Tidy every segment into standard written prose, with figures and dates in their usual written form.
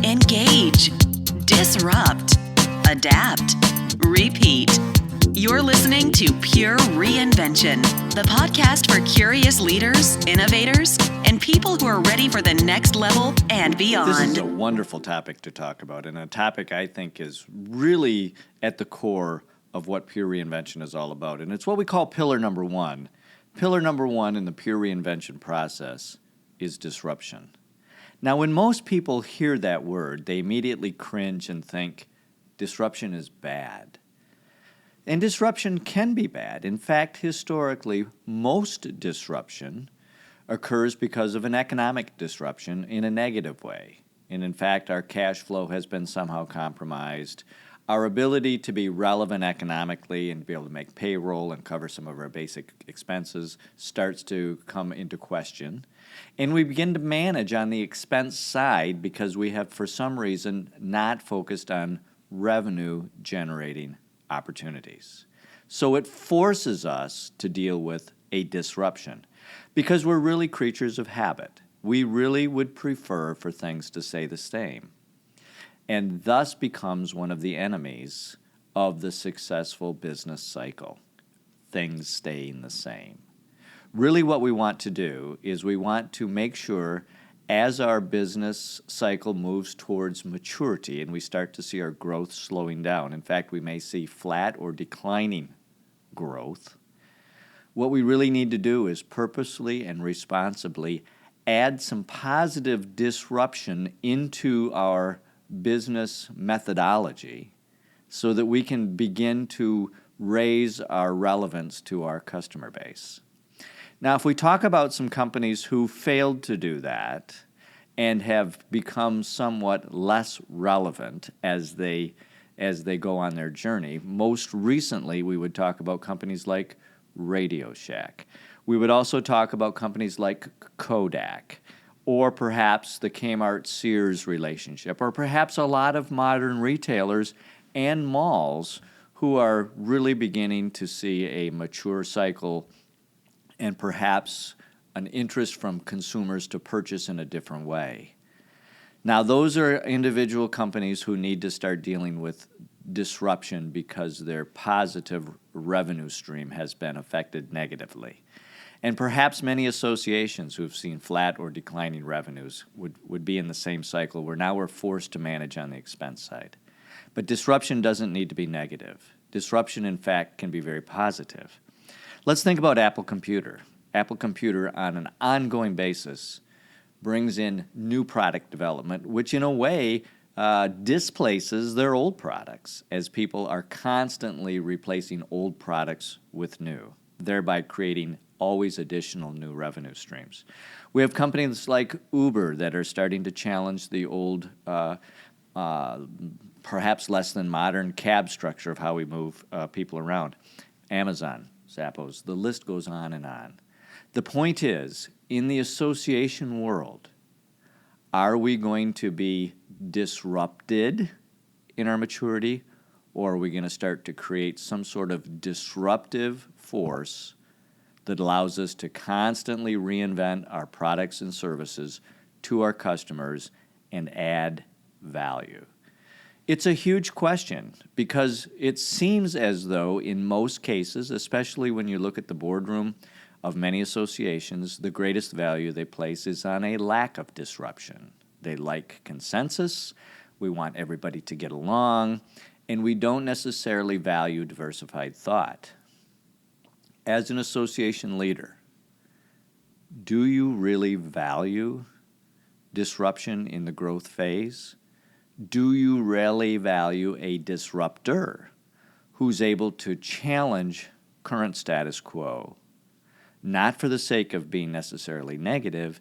engage, disrupt, adapt, repeat. You're listening to Pure Reinvention, the podcast for curious leaders, innovators, and people who are ready for the next level and beyond. This is a wonderful topic to talk about, and a topic I think is really at the core of what Pure Reinvention is all about. And it's what we call pillar number one. Pillar number one in the Pure Reinvention process is disruption. Now, when most people hear that word, they immediately cringe and think disruption is bad. And disruption can be bad. In fact, historically, most disruption occurs because of an economic disruption in a negative way. And in fact, our cash flow has been somehow compromised. Our ability to be relevant economically and be able to make payroll and cover some of our basic expenses starts to come into question. And we begin to manage on the expense side because we have, for some reason, not focused on revenue-generating opportunities. So it forces us to deal with a disruption because we're really creatures of habit. We really would prefer for things to stay the same, and thus becomes one of the enemies of the successful business cycle, things staying the same. Really what we want to do is we want to make sure as our business cycle moves towards maturity and we start to see our growth slowing down, in fact, we may see flat or declining growth, what we really need to do is purposely and responsibly add some positive disruption into our business methodology so that we can begin to raise our relevance to our customer base. Now, if we talk about some companies who failed to do that and have become somewhat less relevant as they go on their journey, most recently we would talk about companies like Radio Shack. We would also talk about companies like Kodak, or perhaps the Kmart-Sears relationship, or perhaps a lot of modern retailers and malls who are really beginning to see a mature cycle and perhaps an interest from consumers to purchase in a different way. Now, those are individual companies who need to start dealing with disruption because their positive revenue stream has been affected negatively. And perhaps many associations who have seen flat or declining revenues would be in the same cycle where now we're forced to manage on the expense side. But disruption doesn't need to be negative. Disruption, in fact, can be very positive. Let's think about Apple Computer. Apple Computer, on an ongoing basis, brings in new product development, which in a way displaces their old products as people are constantly replacing old products with new, thereby creating always additional new revenue streams. We have companies like Uber that are starting to challenge the old, perhaps less than modern cab structure of how we move people around. Amazon, Zappos, the list goes on and on. The point is, in the association world, are we going to be disrupted in our maturity, or are we going to start to create some sort of disruptive force that allows us to constantly reinvent our products and services to our customers and add value? It's a huge question because it seems as though in most cases, especially when you look at the boardroom of many associations, the greatest value they place is on a lack of disruption. They like consensus, we want everybody to get along, and we don't necessarily value diversified thought. As an association leader, do you really value disruption in the growth phase? Do you really value a disruptor who's able to challenge current status quo, not for the sake of being necessarily negative,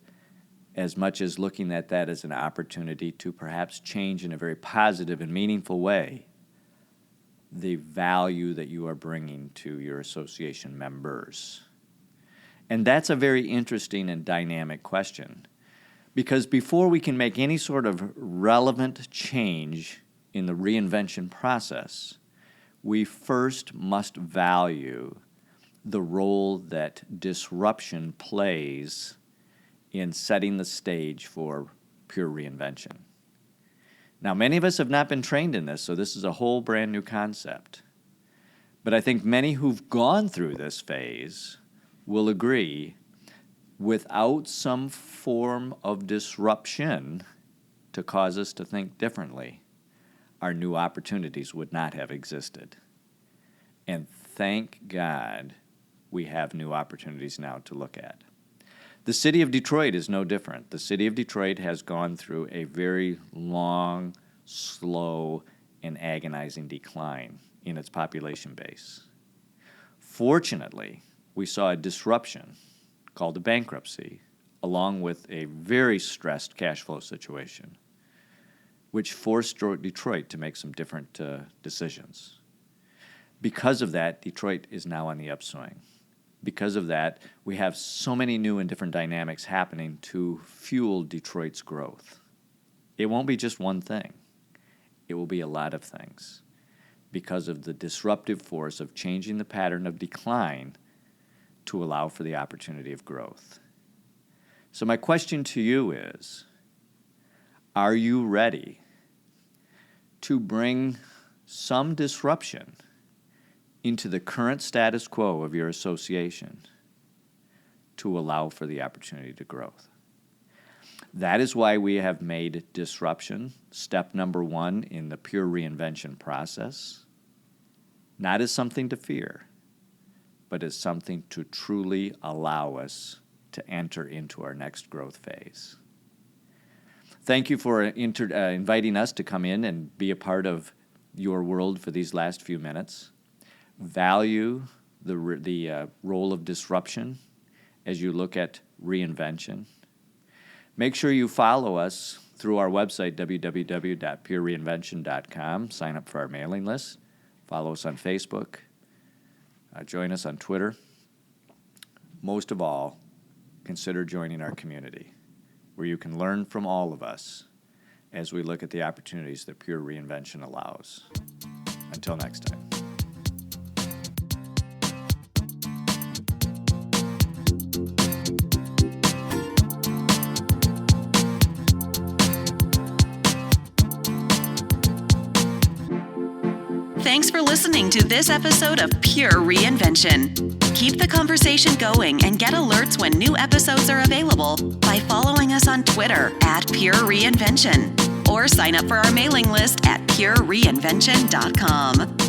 as much as looking at that as an opportunity to perhaps change in a very positive and meaningful way the value that you are bringing to your association members? And that's a very interesting and dynamic question, because before we can make any sort of relevant change in the reinvention process, we first must value the role that disruption plays in setting the stage for pure reinvention. Now, many of us have not been trained in this, so this is a whole brand new concept. But I think many who've gone through this phase will agree, without some form of disruption to cause us to think differently, our new opportunities would not have existed. And thank God we have new opportunities now to look at. The city of Detroit is no different. The city of Detroit has gone through a very long, slow, and agonizing decline in its population base. Fortunately, we saw a disruption called a bankruptcy, along with a very stressed cash flow situation, which forced Detroit to make some different decisions. Because of that, Detroit is now on the upswing. Because of that, we have so many new and different dynamics happening to fuel Detroit's growth. It won't be just one thing. It will be a lot of things because of the disruptive force of changing the pattern of decline to allow for the opportunity of growth. So my question to you is, are you ready to bring some disruption into the current status quo of your association to allow for the opportunity to growth? That is why we have made disruption step number 1 in the pure reinvention process, not as something to fear, but as something to truly allow us to enter into our next growth phase. Thank you for inviting us to come in and be a part of your world for these last few minutes. Value the role of disruption as you look at reinvention. Make sure you follow us through our website, www.purereinvention.com. Sign up for our mailing list. Follow us on Facebook. Join us on Twitter. Most of all, consider joining our community, where you can learn from all of us as we look at the opportunities that pure reinvention allows. Until next time. Thanks for listening to this episode of Pure Reinvention. Keep the conversation going and get alerts when new episodes are available by following us on Twitter @PureReinvention or sign up for our mailing list at PureReinvention.com.